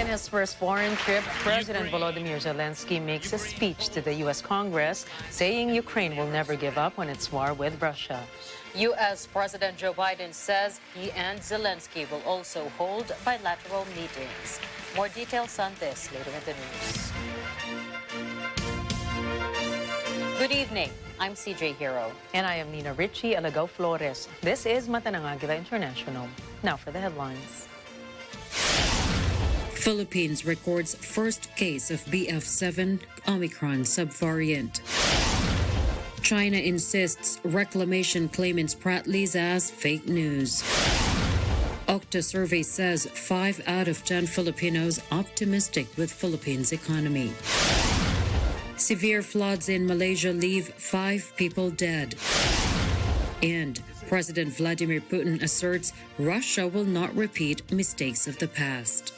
In his first foreign trip, President Volodymyr Zelensky makes a speech to the U.S. Congress, saying Ukraine will never give up on its war with Russia. U.S. President Joe Biden says he and Zelensky will also hold bilateral meetings. More details on this later in the news. Good evening. I'm CJ Hero. And I am Nina Richie Alagao Flores. This is Mata ng Agila International. Now for the headlines. Philippines records first case of BF7 Omicron subvariant. China insists reclamation claimants Pratley's as fake news. Okta survey says 5 out of 10 Filipinos optimistic with Philippines' economy. Severe floods in Malaysia leave 5 people dead. And President Vladimir Putin asserts Russia will not repeat mistakes of the past.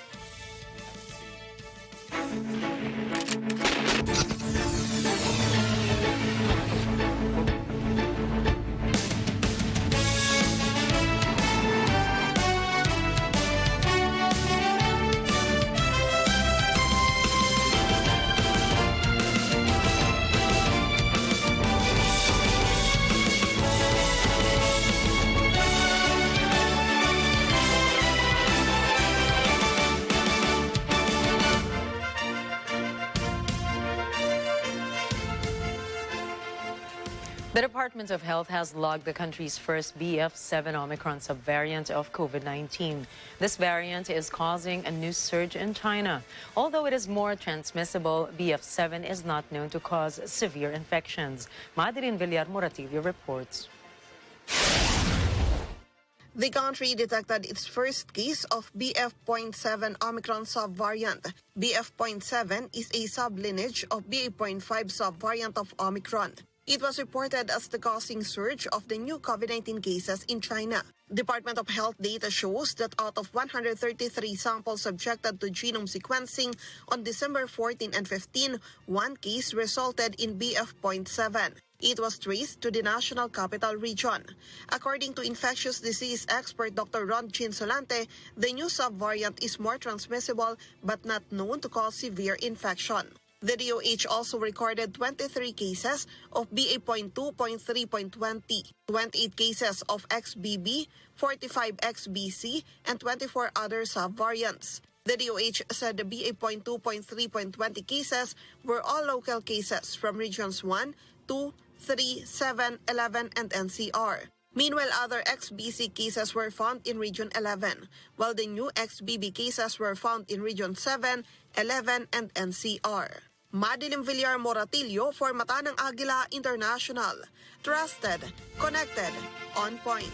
The Department of Health has logged the country's first BF7 Omicron subvariant of COVID-19. This variant is causing a new surge in China. Although it is more transmissible, BF7 is not known to cause severe infections. Madeline Villar Moratillo reports. The country detected its first case of BF.7 Omicron subvariant. BF.7 is a sublineage of BA.5 subvariant of Omicron. It was reported as the causing surge of the new COVID-19 cases in China. Department of Health data shows that out of 133 samples subjected to genome sequencing on December 14 and 15, 1 case resulted in BF.7. It was traced to the National Capital Region. According to infectious disease expert Dr. Ron Chinsolante, the new subvariant is more transmissible but not known to cause severe infection. The DOH also recorded 23 cases of BA.2.3.20, 28 cases of XBB, 45 XBC, and 24 other subvariants. The DOH said the BA.2.3.20 cases were all local cases from regions 1, 2, 3, 7, 11, and NCR. Meanwhile, other XBC cases were found in Region 11, while the new XBB cases were found in Region 7, 11, and NCR. Madeline Villar Moratillo for Mata ng Agila International. Trusted, connected, on point.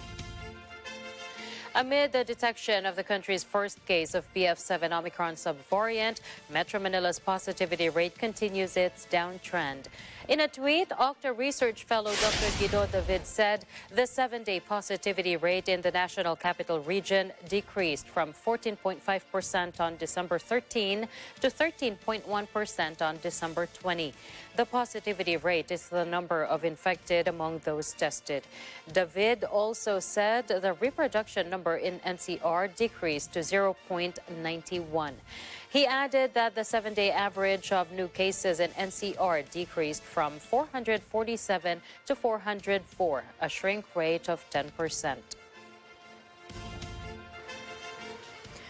Amid the detection of the country's first case of BF7 Omicron subvariant, Metro Manila's positivity rate continues its downtrend. In a tweet, Okta research fellow Dr. Guido David said the 7-day positivity rate in the National Capital Region decreased from 14.5% on December 13 to 13.1% on December 20. The positivity rate is the number of infected among those tested. David also said the reproduction number in NCR decreased to 0.91. He added that the 7-day average of new cases in NCR decreased from 447 to 404, a shrink rate of 10%.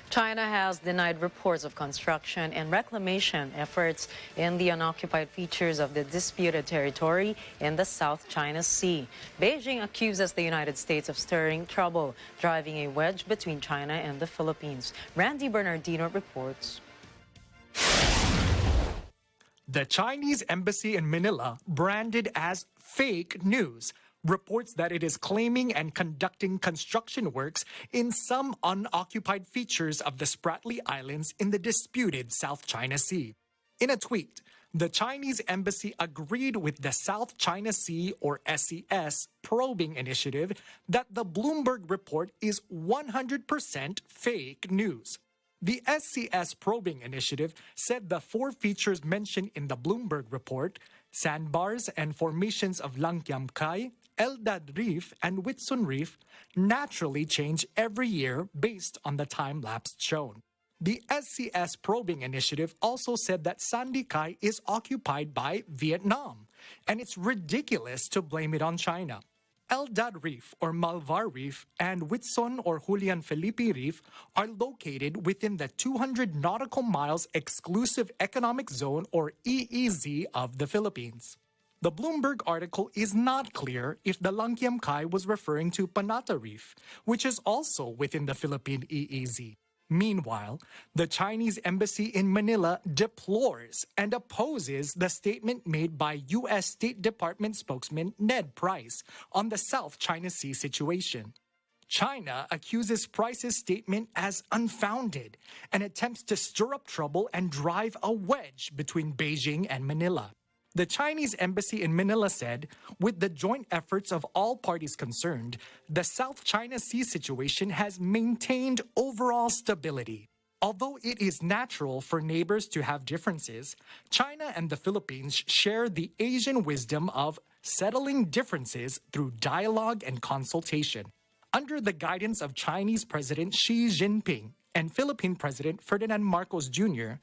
China has denied reports of construction and reclamation efforts in the unoccupied features of the disputed territory in the South China Sea. Beijing accuses the United States of stirring trouble, driving a wedge between China and the Philippines. Randy Bernardino reports. The Chinese embassy in Manila, branded as fake news, reports that it is claiming and conducting construction works in some unoccupied features of the Spratly Islands in the disputed South China Sea. In a tweet, the Chinese embassy agreed with the South China Sea, or SCS, probing initiative that the Bloomberg report is 100% fake news. The SCS probing initiative said the 4 features mentioned in the Bloomberg report, sandbars and formations of Langkiam Kai, Eldad Reef, and Whitsun Reef, naturally change every year based on the time lapse shown. The SCS probing initiative also said that Sandy Kai is occupied by Vietnam, and it's ridiculous to blame it on China. Eldad Reef or Malvar Reef and Whitson or Julian Felipe Reef are located within the 200 nautical miles exclusive economic zone or EEZ of the Philippines. The Bloomberg article is not clear if the Langkiam Kai was referring to Panata Reef, which is also within the Philippine EEZ. Meanwhile, the Chinese embassy in Manila deplores and opposes the statement made by U.S. State Department spokesman Ned Price on the South China Sea situation. China accuses Price's statement as unfounded and attempts to stir up trouble and drive a wedge between Beijing and Manila. The Chinese embassy in Manila said, with the joint efforts of all parties concerned, the South China Sea situation has maintained overall stability. Although it is natural for neighbors to have differences, China and the Philippines share the Asian wisdom of settling differences through dialogue and consultation. Under the guidance of Chinese President Xi Jinping and Philippine President Ferdinand Marcos Jr.,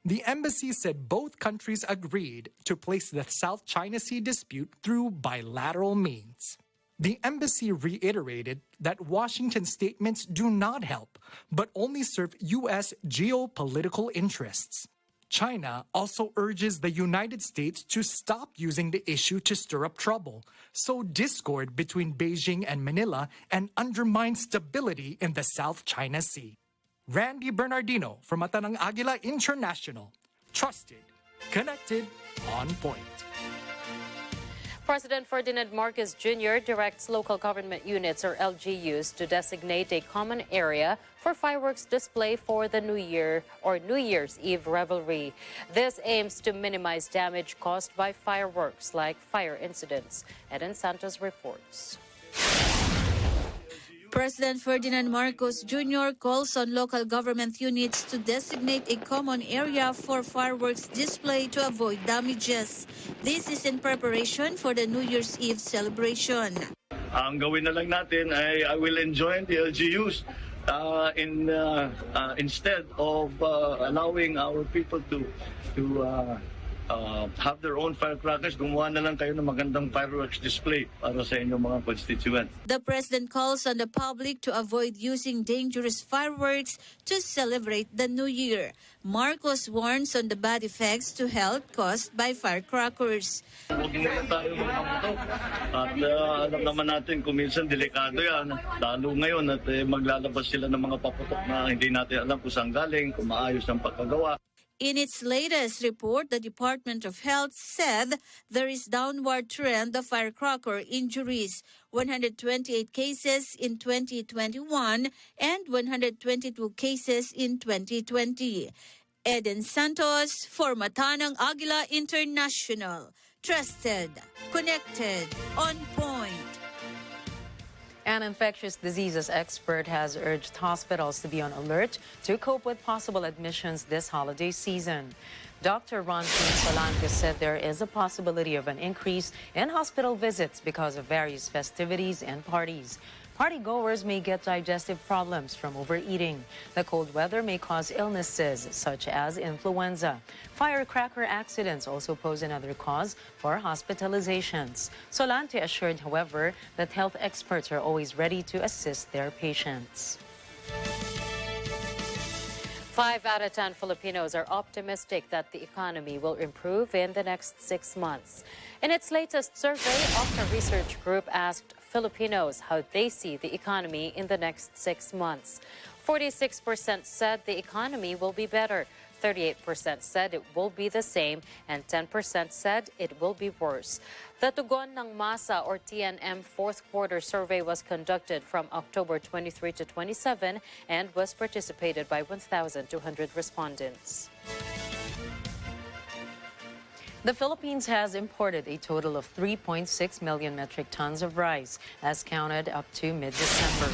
the embassy said both countries agreed to place the South China Sea dispute through bilateral means. The embassy reiterated that Washington's statements do not help, but only serve U.S. geopolitical interests. China also urges the United States to stop using the issue to stir up trouble, sow discord between Beijing and Manila, and undermine stability in the South China Sea. Randy Bernardino from Matanang Agila International. Trusted, connected, on point. President Ferdinand Marcos Jr. directs local government units or LGUs to designate a common area for fireworks display for the New Year or New Year's Eve revelry. This aims to minimize damage caused by fireworks like fire incidents. Eden Santos reports. President Ferdinand Marcos Jr. calls on local government units to designate a common area for fireworks display to avoid damages. This is in preparation for the New Year's Eve celebration. Ang gawin na lang natin ay I will enjoin the LGUs instead of allowing our people to have their own firecrackers, gumawa na lang kayo ng magandang fireworks display para sa inyong mga constituents. The President calls on the public to avoid using dangerous fireworks to celebrate the New Year. Marcos warns on the bad effects to health caused by firecrackers. Huwag muna tayo magpaputok. At alam naman natin kung minsan delikado yan. Lalo ngayon at maglalabas sila ng mga paputok na hindi natin alam kung saan galing, kung maayos ang pagkagawa. In its latest report, the Department of Health said there is downward trend of firecracker injuries, 128 cases in 2021 and 122 cases in 2020. Eden Santos for Matanang Agila International. Trusted, connected, on point. An infectious diseases expert has urged hospitals to be on alert to cope with possible admissions this holiday season. Dr. Ronson Solanke said there is a possibility of an increase in hospital visits because of various festivities and parties. Partygoers may get digestive problems from overeating. The cold weather may cause illnesses such as influenza. Firecracker accidents also pose another cause for hospitalizations. Solante assured, however, that health experts are always ready to assist their patients. 5 out of 10 Filipinos are optimistic that the economy will improve in the next 6 months. In its latest survey, Okta Research Group asked Filipinos how they see the economy in the next 6 months. 46% said the economy will be better, 38% said it will be the same, and 10% said it will be worse. The Tugon ng Masa or TNM fourth quarter survey was conducted from October 23 to 27 and was participated by 1,200 respondents. The Philippines has imported a total of 3.6 million metric tons of rice, as counted up to mid-December.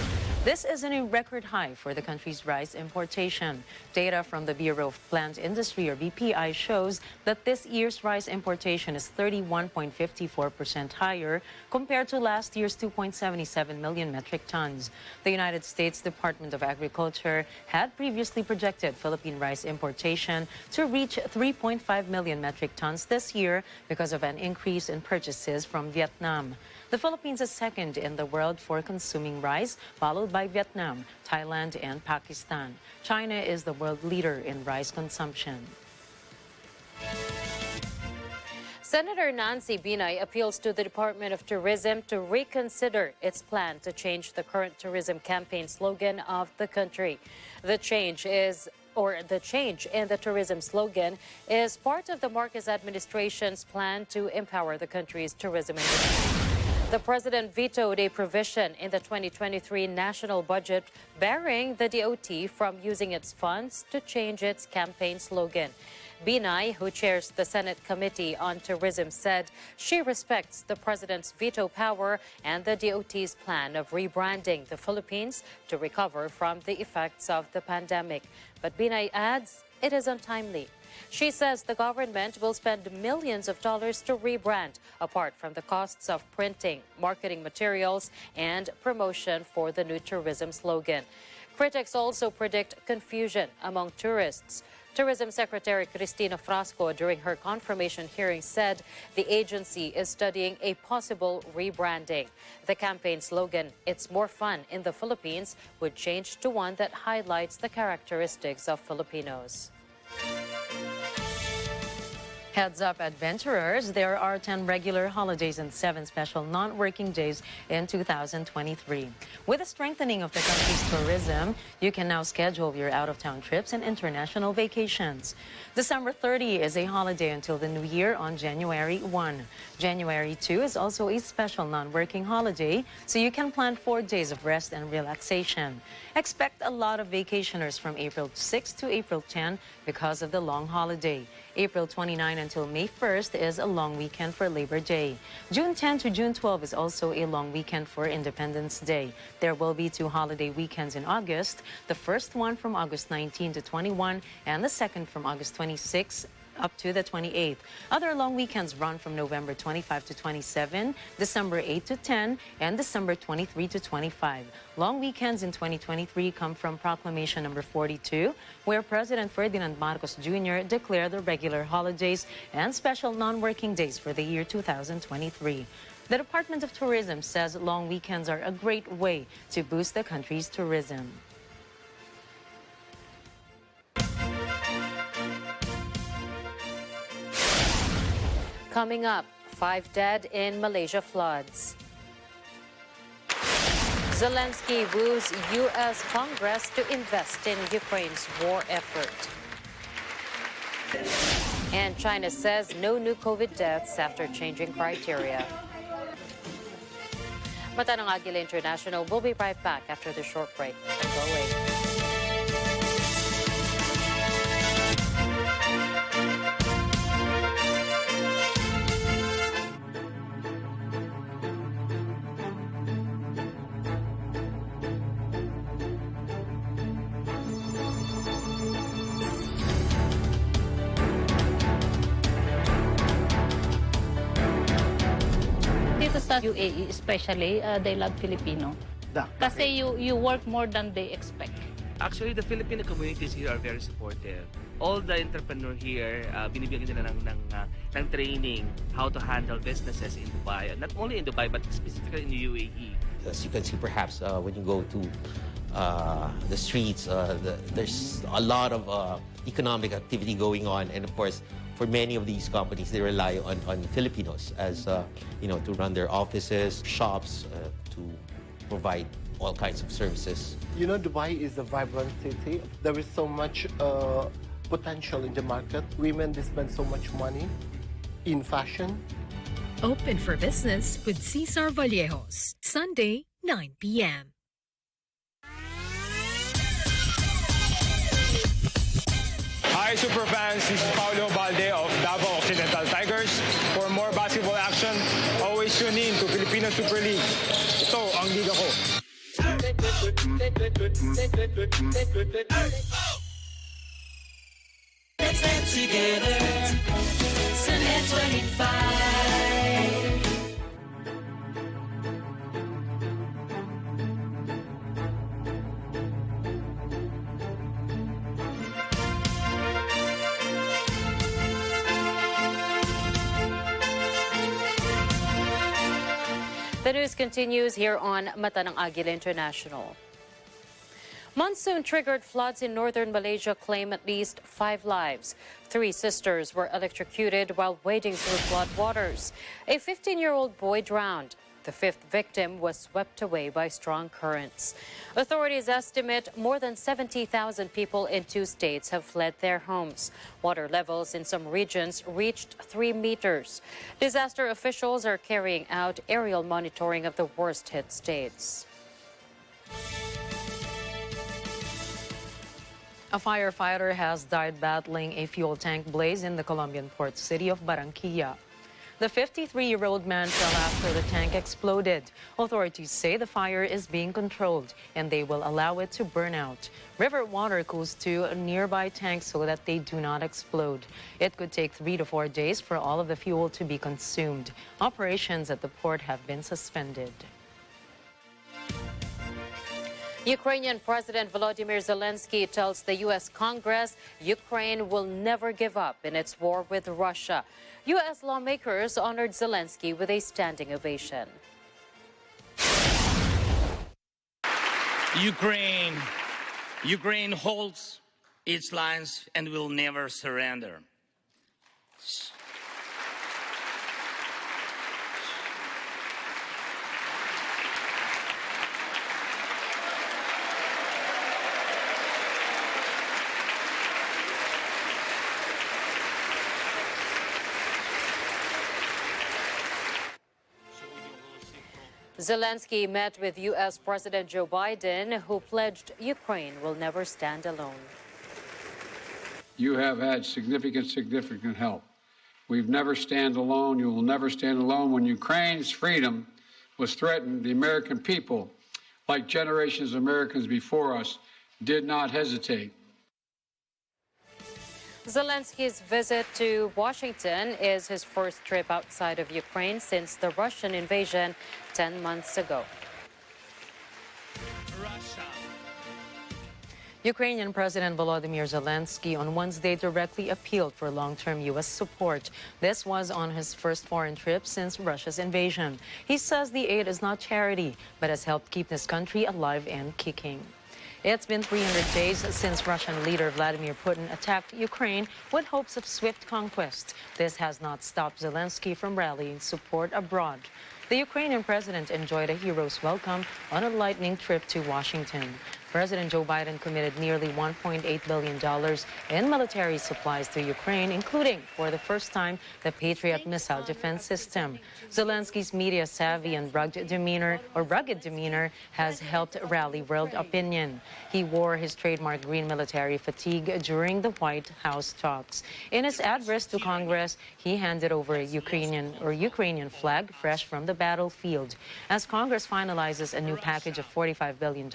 This is a new record high for the country's rice importation. Data from the Bureau of Plant Industry, or BPI, shows that this year's rice importation is 31.54% higher compared to last year's 2.77 million metric tons. The United States Department of Agriculture had previously projected Philippine rice importation to reach 3.5 million metric tons this year because of an increase in purchases from Vietnam. The Philippines is second in the world for consuming rice, followed by Vietnam, Thailand, and Pakistan. China is the world leader in rice consumption. Senator Nancy Binay appeals to the Department of Tourism to reconsider its plan to change the current tourism campaign slogan of the country. The change in the tourism slogan is part of the Marcos administration's plan to empower the country's tourism industry. The president vetoed a provision in the 2023 national budget barring the DOT from using its funds to change its campaign slogan. Binay, who chairs the Senate Committee on Tourism, said she respects the president's veto power and the DOT's plan of rebranding the Philippines to recover from the effects of the pandemic. But Binay adds it is untimely. She says the government will spend millions of dollars to rebrand, apart from the costs of printing, marketing materials, and promotion for the new tourism slogan. Critics also predict confusion among tourists. Tourism Secretary Cristina Frasco, during her confirmation hearing, said the agency is studying a possible rebranding. The campaign slogan, "It's More Fun in the Philippines," would change to one that highlights the characteristics of Filipinos. Heads up, adventurers, there are 10 regular holidays and 7 special non-working days in 2023. With the strengthening of the country's tourism, you can now schedule your out-of-town trips and international vacations. December 30 is a holiday until the new year on January 1. January 2 is also a special non-working holiday, so you can plan 4 days of rest and relaxation. Expect a lot of vacationers from April 6 to April 10 because of the long holiday. April 29 until May 1st is a long weekend for Labor Day. June 10 to June 12 is also a long weekend for Independence Day. There will be 2 holiday weekends in August, the first one from August 19 to 21 and the second from August 26 up to the 28th. Other long weekends run from November 25 to 27, December 8 to 10, and December 23 to 25. Long weekends in 2023 come from Proclamation number 42, where President Ferdinand Marcos Jr. declared the regular holidays and special non-working days for the year 2023. The Department of Tourism says long weekends are a great way to boost the country's tourism. Coming up, 5 dead in Malaysia floods. Zelensky woos U.S. Congress to invest in Ukraine's war effort. And China says no new COVID deaths after changing criteria. Mata ng Agila International. We'll be right back after the short break. Don't go away. Dito sa UAE especially, they love Filipino. Kasi you work more than they expect. Actually, the Filipino communities here are very supportive. All the entrepreneurs here, binibigyan nila ng training how to handle businesses in Dubai. Not only in Dubai, but specifically in the UAE. As you can see, perhaps when you go to the streets, there's a lot of economic activity going on, and of course, for many of these companies, they rely on Filipinos as to run their offices, shops, to provide all kinds of services. You know, Dubai is a vibrant city. There is so much potential in the market. Women, they spend so much money in fashion. Open for business with Cesar Vallejos, Sunday, 9 p.m. Hi, Superfans. This is Paulo Balde of Davao Occidental Tigers. For more basketball action, always tune in to Filipino Super League. Ito ang liga ko. Let's live together. Sunday 25. The news continues here on Mata ng Agila International. Monsoon-triggered floods in northern Malaysia claim at least 5 lives. 3 sisters were electrocuted while wading through flood waters. A 15-year-old boy drowned. The 5th victim was swept away by strong currents. Authorities estimate more than 70,000 people in 2 states have fled their homes. Water levels in some regions reached 3 meters. Disaster officials are carrying out aerial monitoring of the worst-hit states. A firefighter has died battling a fuel tank blaze in the Colombian port city of Barranquilla. The 53-year-old man fell after the tank exploded. Authorities say the fire is being controlled and they will allow it to burn out. River water cools to nearby tanks so that they do not explode. It could take 3 to 4 days for all of the fuel to be consumed. Operations at the port have been suspended. Ukrainian President Volodymyr Zelensky tells the U.S. Congress Ukraine will never give up in its war with Russia. U.S. lawmakers honored Zelensky with a standing ovation. Ukraine holds its lines and will never surrender. Zelensky met with U.S. President Joe Biden, who pledged Ukraine will never stand alone. You have had significant help. We've never stand alone. You will never stand alone. When Ukraine's freedom was threatened, the American people, like generations of Americans before us, did not hesitate. Zelensky's visit to Washington is his first trip outside of Ukraine since the Russian invasion 10 months ago. Ukrainian President Volodymyr Zelensky on Wednesday directly appealed for long-term U.S. support. This was on his first foreign trip since Russia's invasion. He says the aid is not charity, but has helped keep this country alive and kicking. It's been 300 days since Russian leader Vladimir Putin attacked Ukraine with hopes of swift conquest. This has not stopped Zelensky from rallying support abroad. The Ukrainian president enjoyed a hero's welcome on a lightning trip to Washington. President Joe Biden committed nearly $1.8 billion in military supplies to Ukraine, including, for the first time, the Patriot missile defense system. Zelensky's media-savvy and rugged demeanor has helped rally world opinion. He wore his trademark green military fatigue during the White House talks. In his address to Congress, he handed over a Ukrainian flag fresh from the battlefield. As Congress finalizes a new package of $45 billion,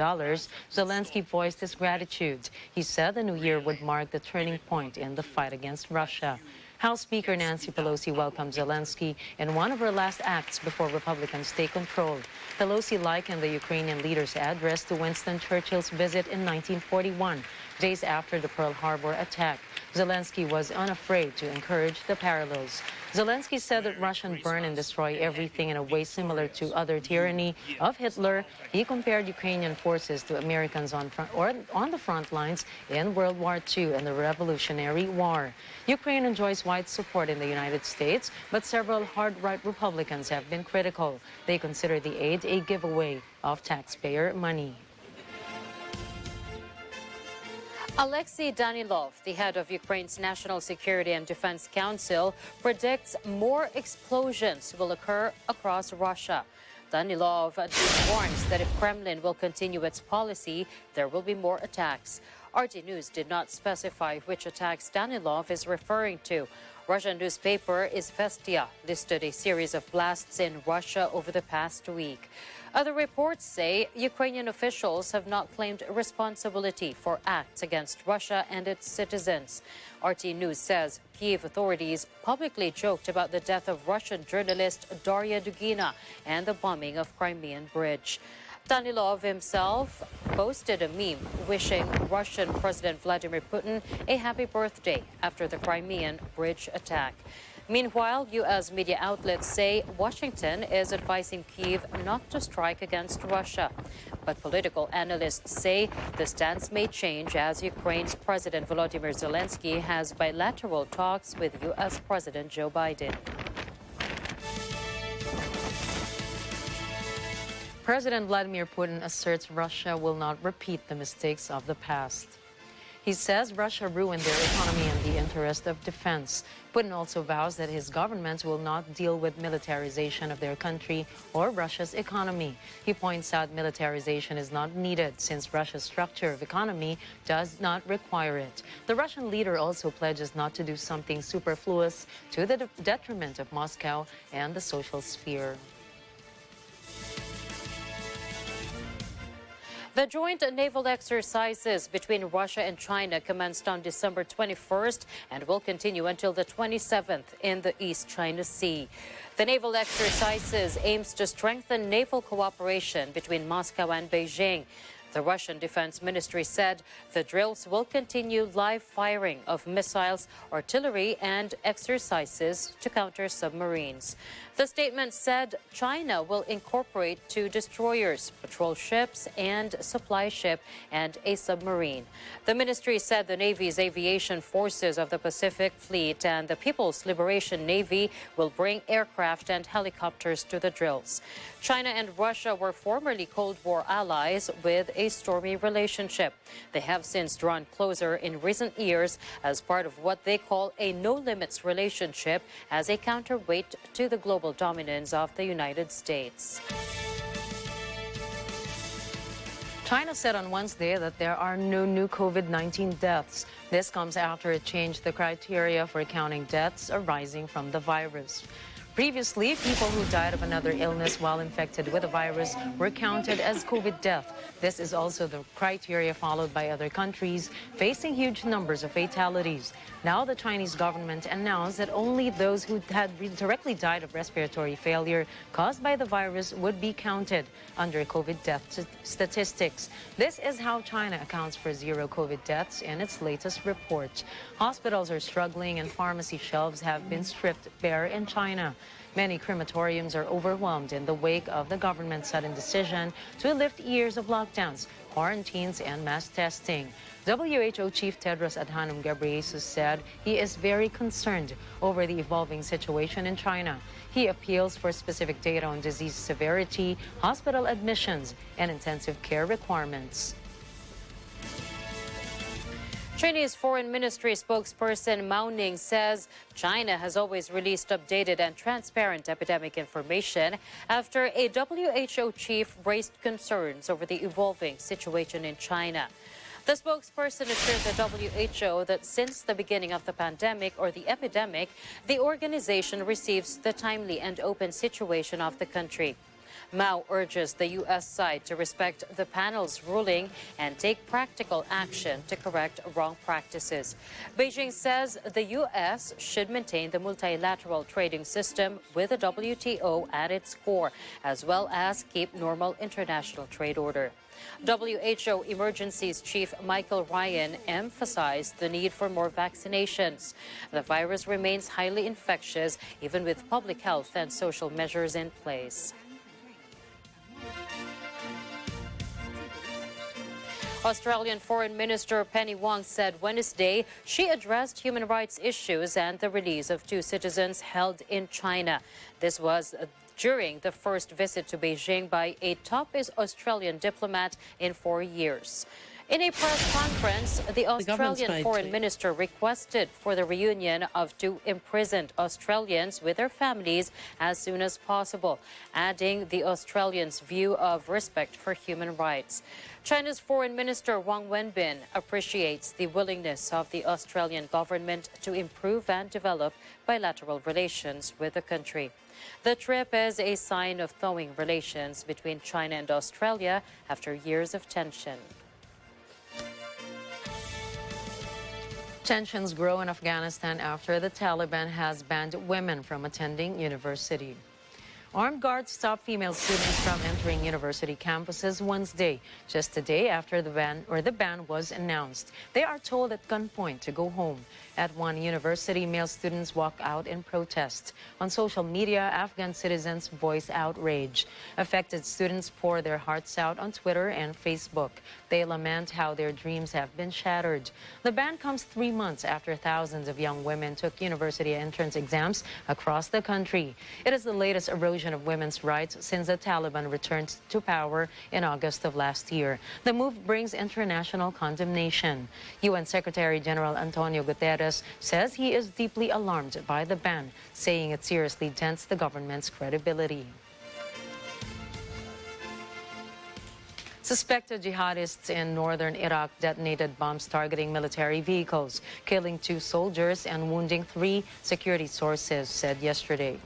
Zelensky voiced his gratitude. He said the new year would mark the turning point in the fight against Russia. House Speaker Nancy Pelosi welcomed Zelensky in one of her last acts before Republicans take control. Pelosi likened the Ukrainian leader's address to Winston Churchill's visit in 1941, days after the Pearl Harbor attack. Zelensky was unafraid to encourage the parallels. Zelensky said that Russians burn and destroy everything in a way similar to other tyranny of Hitler. He compared Ukrainian forces to Americans on the front lines in World War II and the Revolutionary War. Ukraine enjoys wide support in the United States, but several hard-right Republicans have been critical. They consider the aid a giveaway of taxpayer money. Alexei Danilov, the head of Ukraine's National Security and Defense Council, predicts more explosions will occur across Russia. Danilov warns that if Kremlin will continue its policy, there will be more attacks. RT News did not specify which attacks Danilov is referring to. Russian newspaper Izvestia listed a series of blasts in Russia over the past week. Other reports say Ukrainian officials have not claimed responsibility for acts against Russia and its citizens. RT News says Kyiv authorities publicly joked about the death of Russian journalist Daria Dugina and the bombing of Crimean Bridge. Danilov himself posted a meme wishing Russian President Vladimir Putin a happy birthday after the Crimean Bridge attack. Meanwhile, U.S. media outlets say Washington is advising Kyiv not to strike against Russia. But political analysts say the stance may change as Ukraine's President Volodymyr Zelensky has bilateral talks with U.S. President Joe Biden. President Vladimir Putin asserts Russia will not repeat the mistakes of the past. He says Russia ruined their economy in the interest of defense. Putin also vows that his government will not deal with militarization of their country or Russia's economy. He points out militarization is not needed since Russia's structure of economy does not require it. The Russian leader also pledges not to do something superfluous to the detriment of Moscow and the social sphere. The joint naval exercises between Russia and China commenced on December 21st and will continue until the 27th in the East China Sea. The naval exercises aims to strengthen naval cooperation between Moscow and Beijing. The Russian Defense Ministry said the drills will continue live firing of missiles, artillery, and exercises to counter submarines. The statement said China will incorporate 2 destroyers, patrol ships, and supply ship, and a submarine. The ministry said the Navy's aviation forces of the Pacific Fleet and the People's Liberation Navy will bring aircraft and helicopters to the drills. China and Russia were formerly Cold War allies with a stormy relationship. They have since drawn closer in recent years as part of what they call a no-limits relationship as a counterweight to the global dominance of the United States. China said on Wednesday that there are no new COVID-19 deaths. This comes after it changed the criteria for counting deaths arising from the virus. Previously, people who died of another illness while infected with the virus were counted as COVID death. This is also the criteria followed by other countries facing huge numbers of fatalities. Now the Chinese government announced that only those who had directly died of respiratory failure caused by the virus would be counted under COVID death statistics. This is how China accounts for 0 COVID deaths in its latest report. Hospitals are struggling and pharmacy shelves have been stripped bare in China. Many crematoriums are overwhelmed in the wake of the government's sudden decision to lift years of lockdowns, quarantines, and mass testing. WHO Chief Tedros Adhanom Ghebreyesus said he is very concerned over the evolving situation in China. He appeals for specific data on disease severity, hospital admissions, and intensive care requirements. Chinese Foreign Ministry spokesperson Mao Ning says China has always released updated and transparent epidemic information after a WHO chief raised concerns over the evolving situation in China. The spokesperson assured the WHO that since the beginning of the pandemic or the epidemic, the organization receives the timely and open situation of the country. Mao urges the U.S. side to respect the panel's ruling and take practical action to correct wrong practices. Beijing says the U.S. should maintain the multilateral trading system with the WTO at its core, as well as keep normal international trade order. WHO Emergencies Chief Michael Ryan emphasized the need for more vaccinations. The virus remains highly infectious, even with public health and social measures in place. Australian Foreign Minister Penny Wong said Wednesday she addressed human rights issues and the release of 2 citizens held in China. This was during the first visit to Beijing by a top Australian diplomat in 4 years. In a press conference, the Australian foreign minister requested for the reunion of 2 imprisoned Australians with their families as soon as possible, adding the Australians' view of respect for human rights. China's Foreign Minister Wang Wenbin appreciates the willingness of the Australian government to improve and develop bilateral relations with the country. The trip is a sign of thawing relations between China and Australia after years of tension. Tensions grow in Afghanistan after the Taliban has banned women from attending university. Armed guards stopped female students from entering university campuses Wednesday, just a day after the ban was announced. They are told at gunpoint to go home. At one university, male students walk out in protest. On social media, Afghan citizens voice outrage. Affected students pour their hearts out on Twitter and Facebook. They lament how their dreams have been shattered. The ban comes 3 months after thousands of young women took university entrance exams across the country. It is the latest erosion of women's rights since the Taliban returned to power in August of last year. The move brings international condemnation. UN Secretary General Antonio Guterres says he is deeply alarmed by the ban, saying it seriously dents the government's credibility. Suspected jihadists in northern Iraq detonated bombs targeting military vehicles, killing 2 soldiers and wounding 3, security sources said yesterday.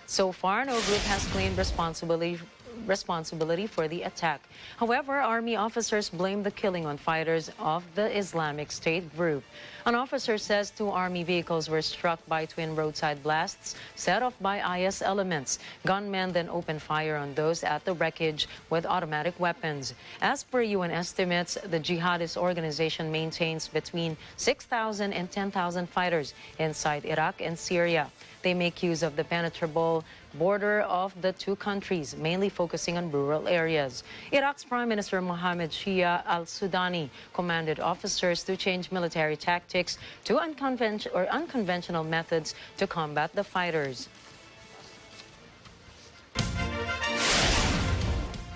So far, no group has claimed responsibility for the attack. However, army officers blame the killing on fighters of the Islamic State group. An officer says 2 army vehicles were struck by twin roadside blasts set off by IS elements. Gunmen then opened fire on those at the wreckage with automatic weapons. As per UN estimates, the jihadist organization maintains between 6,000 and 10,000 fighters inside Iraq and Syria. They make use of the penetrable border of the 2 countries, mainly focusing on rural areas. Iraq's Prime Minister Mohammed Shia al-Sudani commanded officers to change military tactics to unconventional methods to combat the fighters.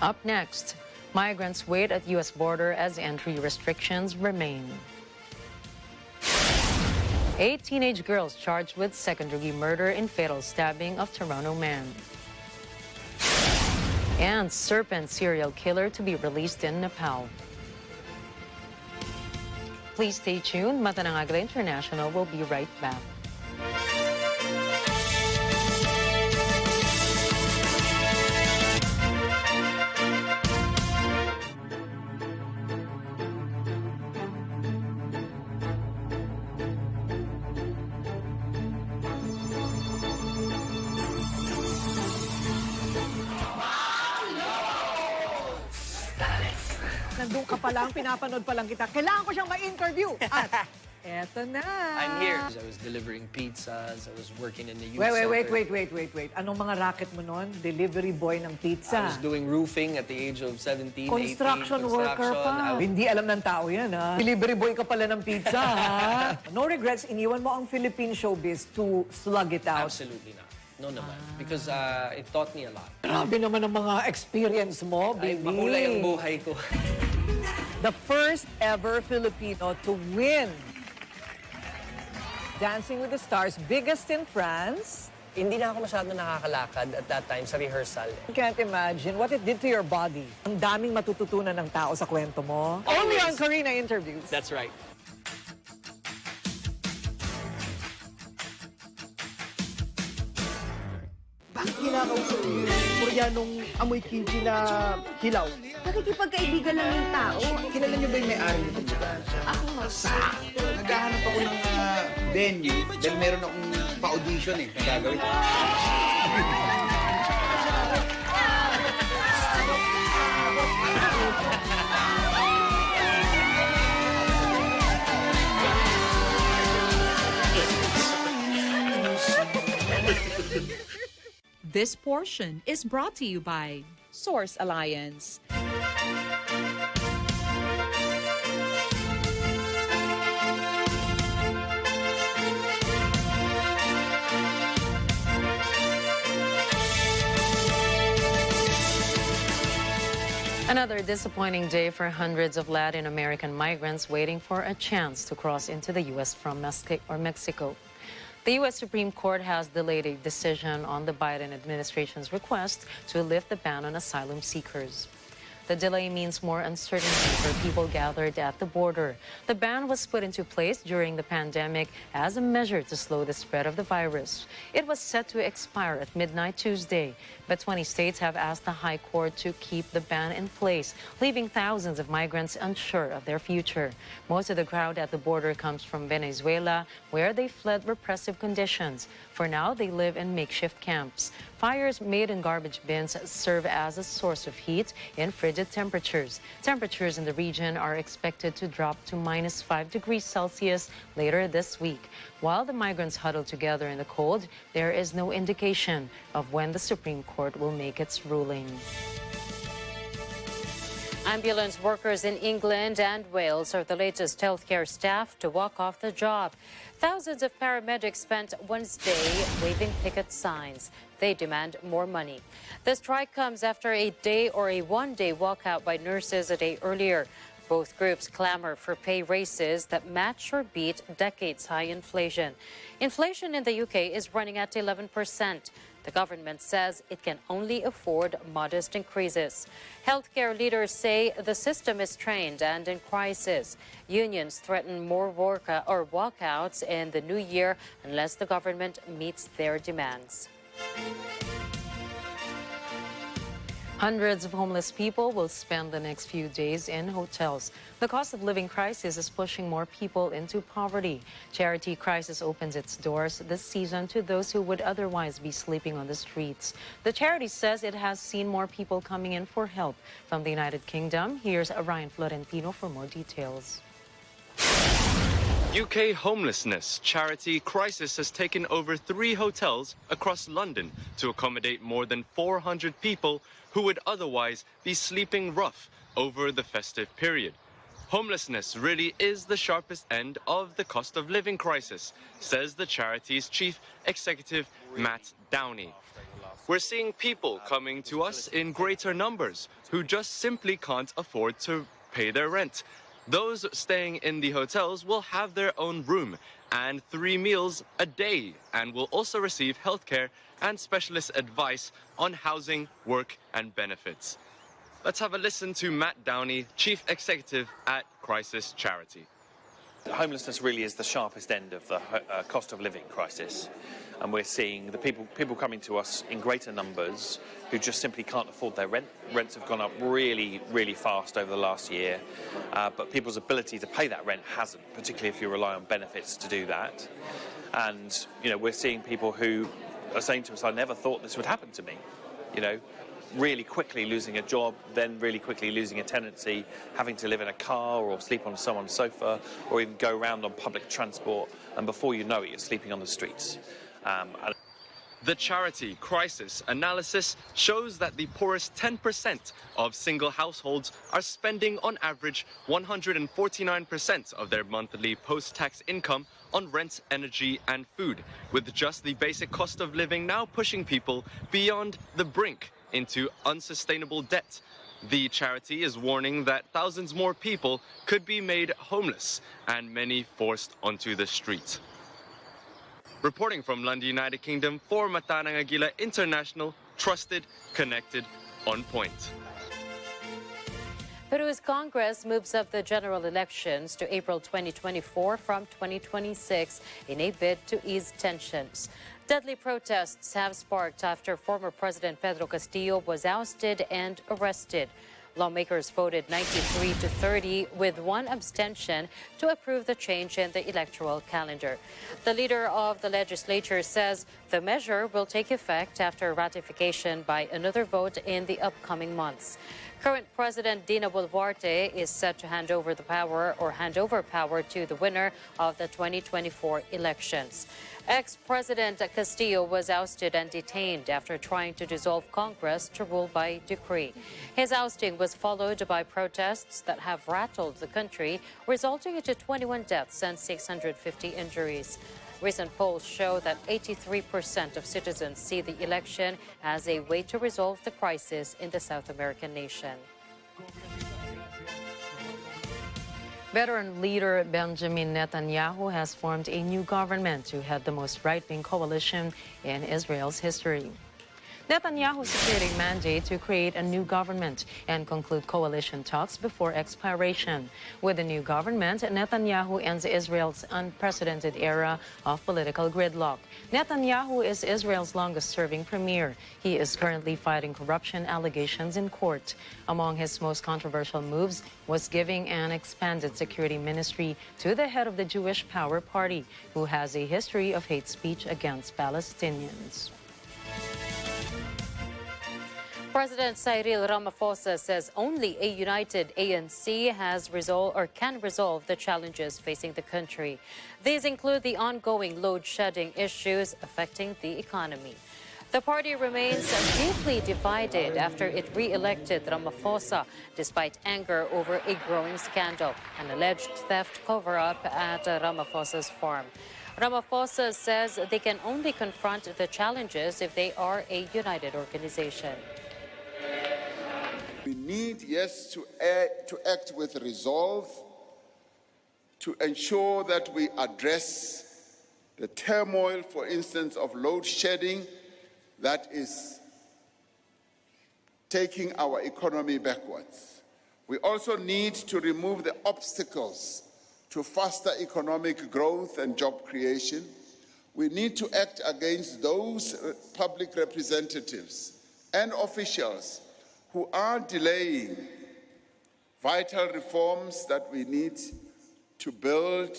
Up next, migrants wait at U.S. border as entry restrictions remain. 8 teenage girls charged with second-degree murder in fatal stabbing of Toronto man. And serpent serial killer to be released in Nepal. Please stay tuned. Mata ng Agila International will be right back. Nandun ka pa lang, pinapanood pa lang kita. Kailangan ko siyang ma-interview. At eto na. I'm here. I was delivering pizzas. I was working in the youth Wait. Anong mga racket mo nun? Delivery boy ng pizza. I was doing roofing at the age of 17, 18. Construction worker pa. Hindi alam ng tao yan, ha? Delivery boy ka pala ng pizza, ha? No regrets, iniwan mo ang Philippine showbiz to slug it out? Absolutely not. No naman. Because it taught me a lot. Grabe naman ang mga experience mo, baby. Ay, makulay ang buhay ko. The first ever Filipino to win Dancing with the Stars, biggest in France. Hindi na ako masyado nakakalakad at that time sa rehearsal. I can't imagine what it did to your body. Ang daming matututunan ng tao sa kwento mo. Only on Karina Interviews. That's right. Bakit kinakausap niyo yung Koreanong amoy kimchi na hilaw? Nakikipagkaibigan lang yung tao. Kilala niyo ba yung may-ari nito? Ako. Naghahanap ako ng venue dahil meron akong pa-audition na gagawin. This portion is brought to you by Source Alliance. Another disappointing day for hundreds of Latin American migrants waiting for a chance to cross into the U.S. from Mexico. The U.S. Supreme Court has delayed a decision on the Biden administration's request to lift the ban on asylum seekers. The delay means more uncertainty for people gathered at the border. The ban was put into place during the pandemic as a measure to slow the spread of the virus. It was set to expire at midnight Tuesday, but 20 states have asked the High Court to keep the ban in place, leaving thousands of migrants unsure of their future. Most of the crowd at the border comes from Venezuela, where they fled repressive conditions. For now, they live in makeshift camps. Fires made in garbage bins serve as a source of heat in frigid temperatures. Temperatures in the region are expected to drop to -5 degrees Celsius later this week. While the migrants huddle together in the cold, there is no indication of when the Supreme Court will make its ruling. Ambulance workers in England and Wales are the latest healthcare staff to walk off the job. Thousands of paramedics spent Wednesday waving picket signs. They demand more money. The strike comes after a day or a one-day walkout by nurses a day earlier. Both groups clamor for pay raises that match or beat decades-high inflation. Inflation in the UK is running at 11%. The government says it can only afford modest increases. Healthcare leaders say the system is strained and in crisis. Unions threaten more walkouts in the new year unless the government meets their demands. Hundreds of homeless people will spend the next few days in hotels. The cost of living crisis is pushing more people into poverty. Charity Crisis opens its doors this season to those who would otherwise be sleeping on the streets. The charity says it has seen more people coming in for help. From the United Kingdom, here's Ryan Florentino for more details. UK homelessness charity Crisis has taken over 3 hotels across London to accommodate more than 400 people who would otherwise be sleeping rough over the festive period. Homelessness really is the sharpest end of the cost of living crisis, says the charity's chief executive, Matt Downey. We're seeing people coming to us in greater numbers who just simply can't afford to pay their rent. Those staying in the hotels will have their own room and 3 meals a day and will also receive healthcare and specialist advice on housing, work and benefits. Let's have a listen to Matt Downey, Chief Executive at Crisis Charity. Homelessness really is the sharpest end of the cost of living crisis. And we're seeing the people coming to us in greater numbers who just simply can't afford their rent. Rents have gone up really, really fast over the last year, but people's ability to pay that rent hasn't, particularly if you rely on benefits to do that. And, you know, we're seeing people who are saying to us, I never thought this would happen to me, you know, really quickly losing a job, then really quickly losing a tenancy, having to live in a car or sleep on someone's sofa or even go around on public transport, and before you know it, you're sleeping on the streets. The charity Crisis analysis shows that the poorest 10% of single households are spending on average 149% of their monthly post-tax income on rent, energy and food, with just the basic cost of living now pushing people beyond the brink into unsustainable debt. The charity is warning that thousands more people could be made homeless and many forced onto the street. Reporting from London, United Kingdom, for Matanang Agila International, trusted, connected, on point. Peru's Congress moves up the general elections to April 2024 from 2026 in a bid to ease tensions. Deadly protests have sparked after former President Pedro Castillo was ousted and arrested. Lawmakers voted 93-30 with 1 abstention to approve the change in the electoral calendar. The leader of the legislature says the measure will take effect after ratification by another vote in the upcoming months. Current President Dina Boluarte is set to hand over power to the winner of the 2024 elections. Ex-President Castillo was ousted and detained after trying to dissolve Congress to rule by decree. His ousting was followed by protests that have rattled the country, resulting into 21 deaths and 650 injuries. Recent polls show that 83% of citizens see the election as a way to resolve the crisis in the South American nation. Veteran leader Benjamin Netanyahu has formed a new government to head the most right-wing coalition in Israel's history. Netanyahu secured a mandate to create a new government and conclude coalition talks before expiration. With the new government, Netanyahu ends Israel's unprecedented era of political gridlock. Netanyahu is Israel's longest-serving premier. He is currently fighting corruption allegations in court. Among his most controversial moves was giving an expanded security ministry to the head of the Jewish Power Party, who has a history of hate speech against Palestinians. President Cyril Ramaphosa says only a united ANC has resolved or can resolve the challenges facing the country. These include the ongoing load-shedding issues affecting the economy. The party remains deeply divided after it re-elected Ramaphosa, despite anger over a growing scandal, an alleged theft cover-up at Ramaphosa's farm. Ramaphosa says they can only confront the challenges if they are a united organization. We need, yes, to act with resolve to ensure that we address the turmoil, for instance, of load shedding that is taking our economy backwards. We also need to remove the obstacles to faster economic growth and job creation. We need to act against those public representatives and officials who are delaying vital reforms that we need to build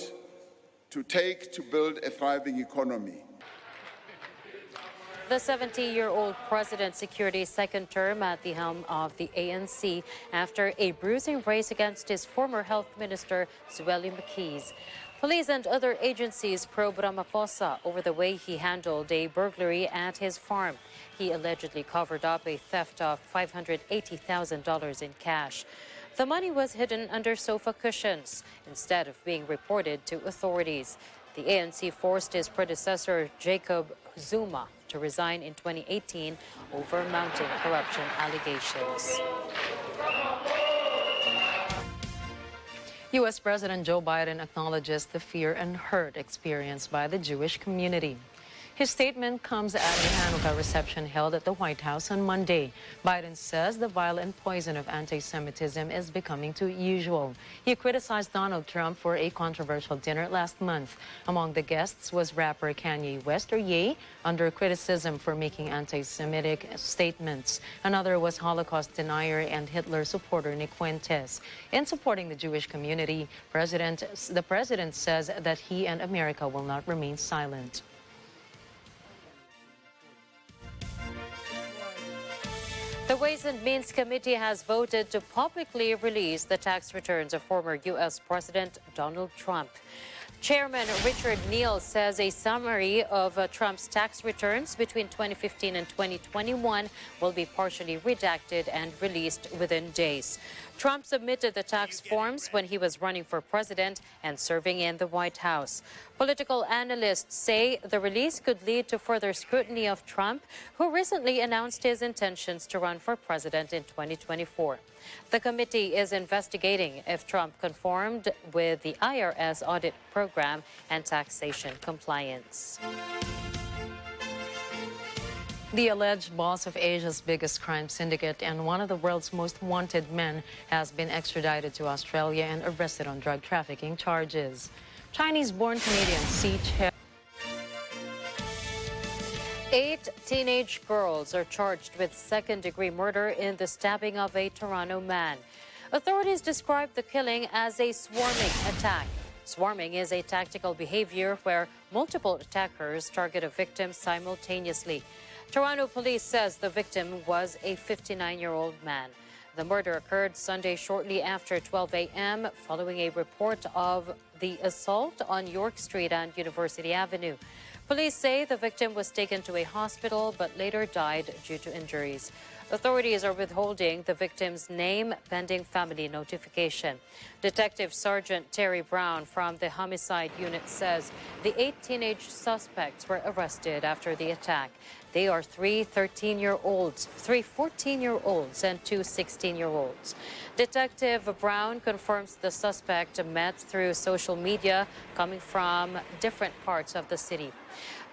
a thriving economy. The 70-year-old president secured a second term at the helm of the ANC after a bruising race against his former health minister, Zweli Mkhize. Police and other agencies probe Ramaphosa over the way he handled a burglary at his farm. He allegedly covered up a theft of $580,000 in cash. The money was hidden under sofa cushions instead of being reported to authorities. The ANC forced his predecessor, Jacob Zuma, to resign in 2018 over mounting corruption allegations. U.S. President Joe Biden acknowledges the fear and hurt experienced by the Jewish community. His statement comes at a Hanukkah reception held at the White House on Monday. Biden says the violent poison of anti-Semitism is becoming too usual. He criticized Donald Trump for a controversial dinner last month. Among the guests was rapper Kanye West, or Ye, under criticism for making anti-Semitic statements. Another was Holocaust denier and Hitler supporter Nick Fuentes. In supporting the Jewish community, the president says that he and America will not remain silent. The Ways and Means Committee has voted to publicly release the tax returns of former U.S. President Donald Trump. Chairman Richard Neal says a summary of Trump's tax returns between 2015 and 2021 will be partially redacted and released within days. Trump submitted the tax forms when he was running for president and serving in the White House. Political analysts say the release could lead to further scrutiny of Trump, who recently announced his intentions to run for president in 2024. The committee is investigating if Trump conformed with the IRS audit program and taxation compliance. The alleged boss of Asia's biggest crime syndicate and one of the world's most wanted men has been extradited to Australia and arrested on drug trafficking charges. Chinese-born Canadian Si Che. 8 teenage girls are charged with second-degree murder in the stabbing of a Toronto man. Authorities describe the killing as a swarming attack. Swarming is a tactical behavior where multiple attackers target a victim simultaneously. Toronto police says the victim was a 59-year-old man. The murder occurred Sunday shortly after 12 a.m. following a report of the assault on York Street and University Avenue. Police say the victim was taken to a hospital but later died due to injuries. Authorities are withholding the victim's name pending family notification. Detective Sergeant Terry Brown from the Homicide Unit says the 8 teenage suspects were arrested after the attack. They are 3 13-year-olds, 3 14-year-olds, and 2 16-year-olds. Detective Brown confirms the suspect met through social media coming from different parts of the city.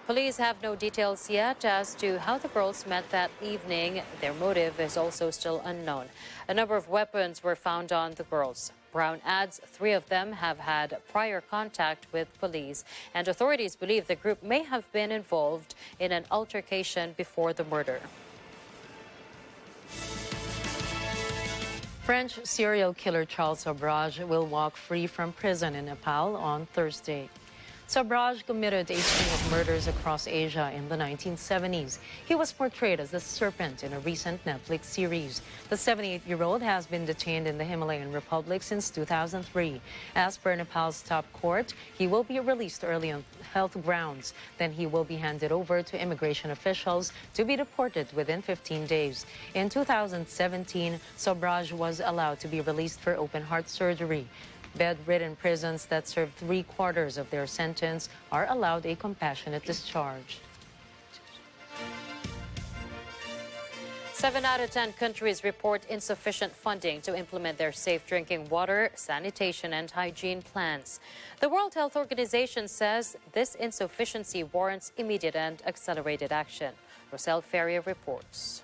Police have no details yet as to how the girls met that evening. Their motive is also still unknown. A number of weapons were found on the girls. Brown adds 3 of them have had prior contact with police, and authorities believe the group may have been involved in an altercation before the murder. French serial killer Charles Sobrage will walk free from prison in Nepal on Thursday. Sobrage committed a string of murders across Asia in the 1970s. He was portrayed as the serpent in a recent Netflix series. The 78-year-old has been detained in the Himalayan Republic since 2003. As per Nepal's top court, he will be released early on health grounds. Then he will be handed over to immigration officials to be deported within 15 days. In 2017, Sobrage was allowed to be released for open-heart surgery. Bedridden prisons that serve 3/4 of their sentence are allowed a compassionate discharge. 7 out of 10 countries report insufficient funding to implement their safe drinking water, sanitation, and hygiene plans. The World Health Organization says this insufficiency warrants immediate and accelerated action. Rosel Feria reports.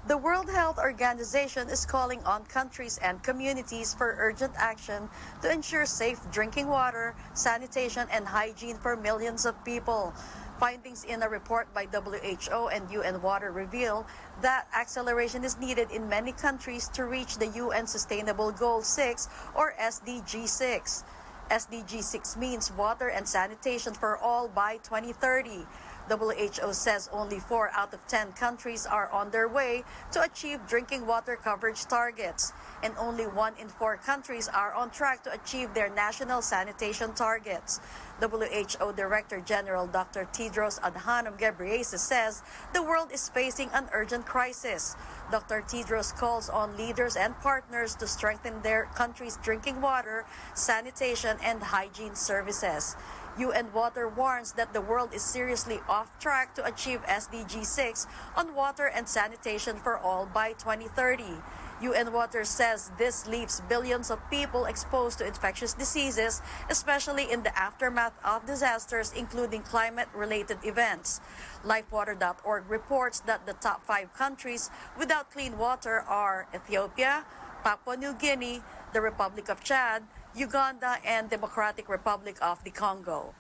The World Health Organization is calling on countries and communities for urgent action to ensure safe drinking water, sanitation, and hygiene for millions of people. Findings in a report by WHO and UN Water reveal that acceleration is needed in many countries to reach the UN Sustainable Goal 6 or SDG 6. SDG 6 means water and sanitation for all by 2030. WHO says only 4 out of 10 countries are on their way to achieve drinking water coverage targets, and only 1 in 4 countries are on track to achieve their national sanitation targets. WHO Director General Dr. Tedros Adhanom Ghebreyesus says the world is facing an urgent crisis. Dr. Tedros calls on leaders and partners to strengthen their country's drinking water, sanitation, and hygiene services. UN Water warns that the world is seriously off track to achieve SDG 6 on water and sanitation for all by 2030. UN Water says this leaves billions of people exposed to infectious diseases, especially in the aftermath of disasters, including climate-related events. LifeWater.org reports that the top 5 countries without clean water are Ethiopia, Papua New Guinea, the Republic of Chad, Uganda, and Democratic Republic of the Congo.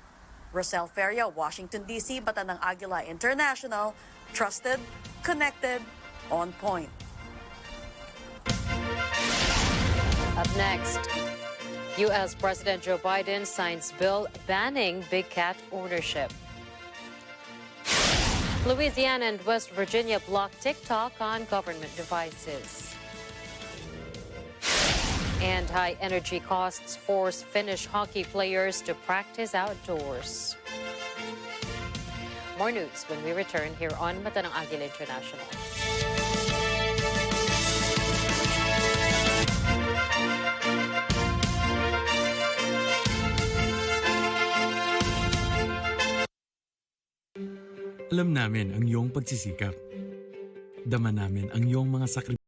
Rosel Feria, Washington, D.C., Bata ng Agila International, trusted, connected, on point. Up next, U.S. President Joe Biden signs bill banning big cat ownership. Louisiana and West Virginia block TikTok on government devices. And high energy costs force Finnish hockey players to practice outdoors. More news when we return here on Mata ng Agila International. Alam namin ang iyong pagsisikap. Dama namin ang iyong mga sakripisyo.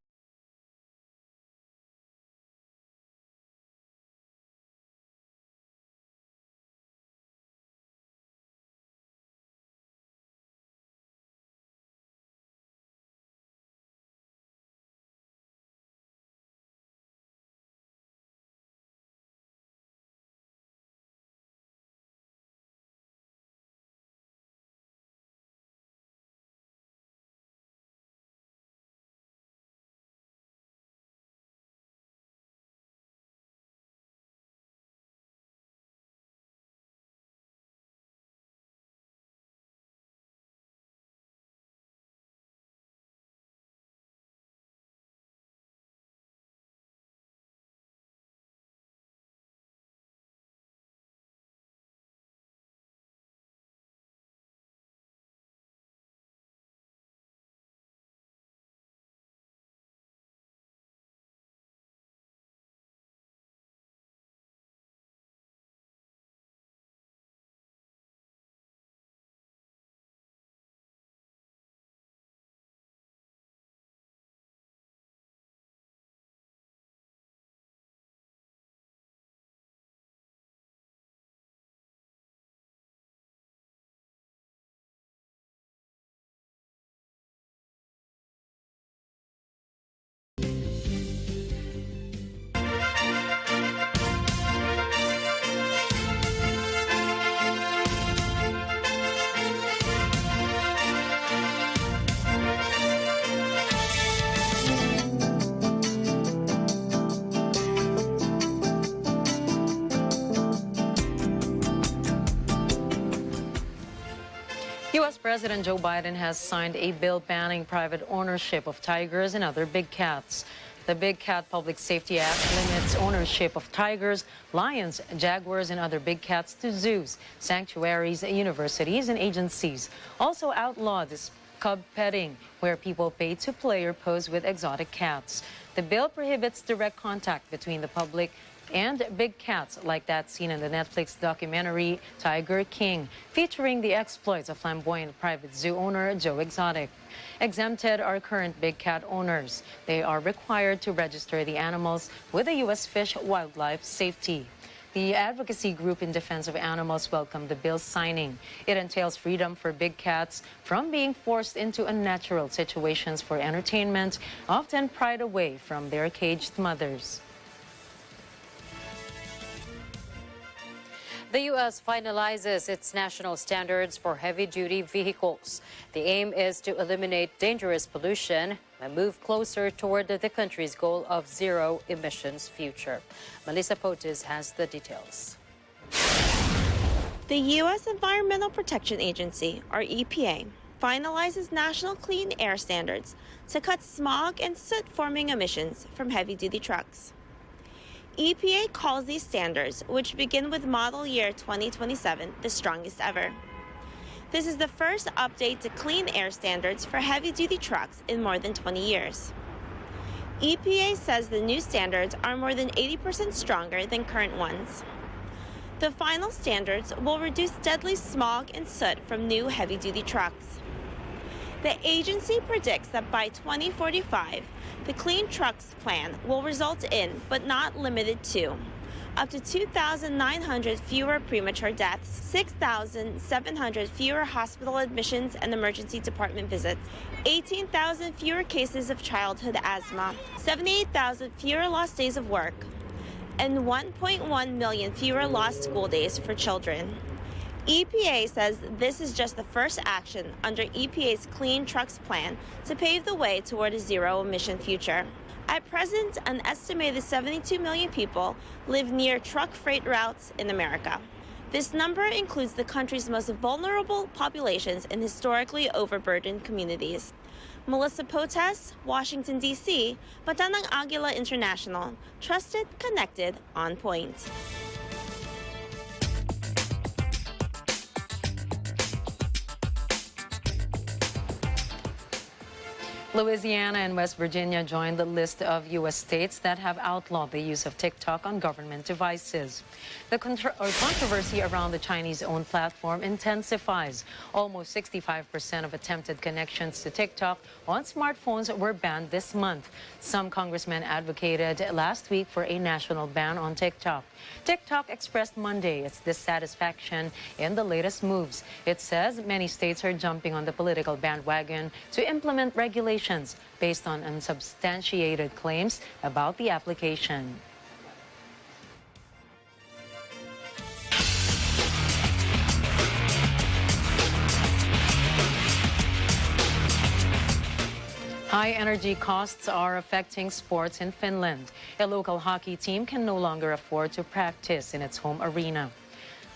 U.S. President Joe Biden has signed a bill banning private ownership of tigers and other big cats. The Big Cat Public Safety Act limits ownership of tigers, lions, jaguars, and other big cats to zoos, sanctuaries, universities, and agencies. Also outlaws cub petting, where people pay to play or pose with exotic cats. The bill prohibits direct contact between the public and big cats like that seen in the Netflix documentary Tiger King, featuring the exploits of flamboyant private zoo owner Joe Exotic. Exempted are current big cat owners. They are required to register the animals with the U.S. Fish Wildlife Safety. The advocacy group in defense of animals welcomed the bill's signing. It entails freedom for big cats from being forced into unnatural situations for entertainment, often pried away from their caged mothers. The U.S. finalizes its national standards for heavy-duty vehicles. The aim is to eliminate dangerous pollution and move closer toward the country's goal of zero emissions future. Melissa Potis has the details. The U.S. Environmental Protection Agency, or EPA, finalizes national clean air standards to cut smog and soot-forming emissions from heavy-duty trucks. EPA calls these standards, which begin with model year 2027, the strongest ever. This is the first update to clean air standards for heavy-duty trucks in more than 20 years. EPA says the new standards are more than 80% stronger than current ones. The final standards will reduce deadly smog and soot from new heavy-duty trucks. The agency predicts that by 2045, the Clean Trucks Plan will result in, but not limited to, up to 2,900 fewer premature deaths, 6,700 fewer hospital admissions and emergency department visits, 18,000 fewer cases of childhood asthma, 78,000 fewer lost days of work, and 1.1 million fewer lost school days for children. EPA says this is just the first action under EPA's Clean Trucks Plan to pave the way toward a zero-emission future. At present, an estimated 72 million people live near truck freight routes in America. This number includes the country's most vulnerable populations in historically overburdened communities. Melissa Potes, Washington, D.C., Mata ng Agila International. Trusted, connected, on point. Louisiana and West Virginia joined the list of U.S. states that have outlawed the use of TikTok on government devices. The controversy around the Chinese-owned platform intensifies. Almost 65% of attempted connections to TikTok on smartphones were banned this month. Some congressmen advocated last week for a national ban on TikTok. TikTok expressed Monday its dissatisfaction in the latest moves. It says many states are jumping on the political bandwagon to implement regulations based on unsubstantiated claims about the application. High energy costs are affecting sports in Finland. A local hockey team can no longer afford to practice in its home arena.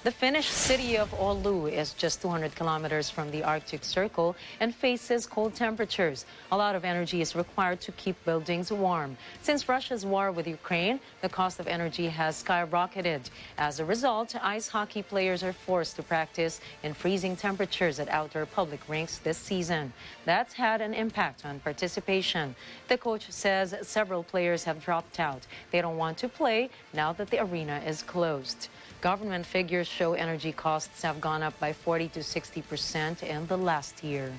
The Finnish city of Oulu is just 200 kilometers from the Arctic Circle and faces cold temperatures. A lot of energy is required to keep buildings warm. Since Russia's war with Ukraine, the cost of energy has skyrocketed. As a result, ice hockey players are forced to practice in freezing temperatures at outdoor public rinks this season. That's had an impact on participation. The coach says several players have dropped out. They don't want to play now that the arena is closed. Government figures show energy costs have gone up by 40 to 60% in the last year.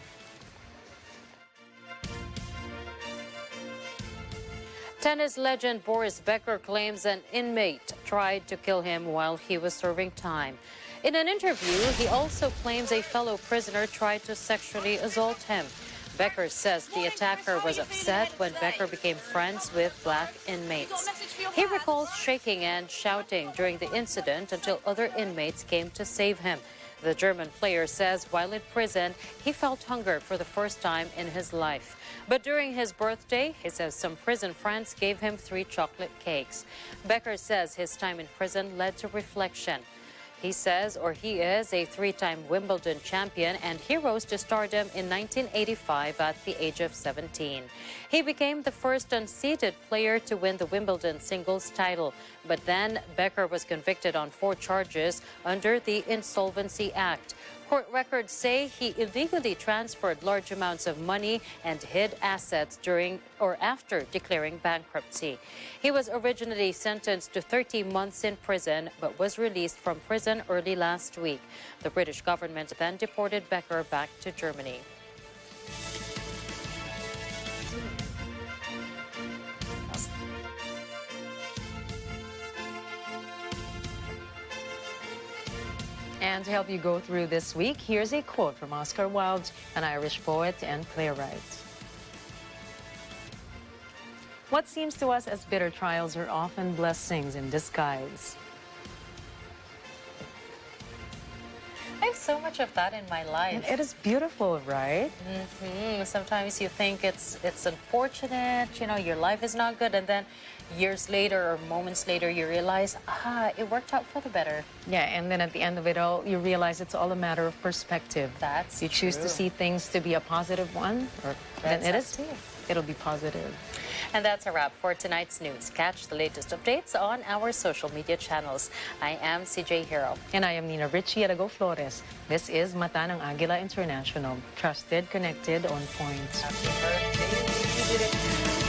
Tennis legend Boris Becker claims an inmate tried to kill him while he was serving time. In an interview, he also claims a fellow prisoner tried to sexually assault him. Becker says the attacker was upset when Becker became friends with black inmates. He recalls shaking and shouting during the incident until other inmates came to save him. The German player says while in prison, he felt hunger for the first time in his life. But during his birthday, he says some prison friends gave him 3 chocolate cakes. Becker says his time in prison led to reflection. He says, or he is, a three-time Wimbledon champion and he rose to stardom in 1985 at the age of 17. He became the first unseeded player to win the Wimbledon singles title. But then Becker was convicted on 4 charges under the Insolvency Act. Court records say he illegally transferred large amounts of money and hid assets during or after declaring bankruptcy. He was originally sentenced to 30 months in prison but was released from prison early last week. The British government then deported Becker back to Germany. And to help you go through this week, here's a quote from Oscar Wilde, an Irish poet and playwright. What seems to us as bitter trials are often blessings in disguise. I have so much of that in my life. And it is beautiful, right? Sometimes you think it's unfortunate, you know, your life is not good, and then years later or moments later you realize, it worked out for the better. Yeah, and then at the end of it all, you realize it's all a matter of perspective. That's You choose to see things to be a positive one, or then it'll be positive. And that's a wrap for tonight's news. Catch the latest updates on our social media channels. I am CJ Hero. And I am Nina Richie Arago Flores. This is Mata ng Agila International. Trusted, connected, on point. Happy birthday.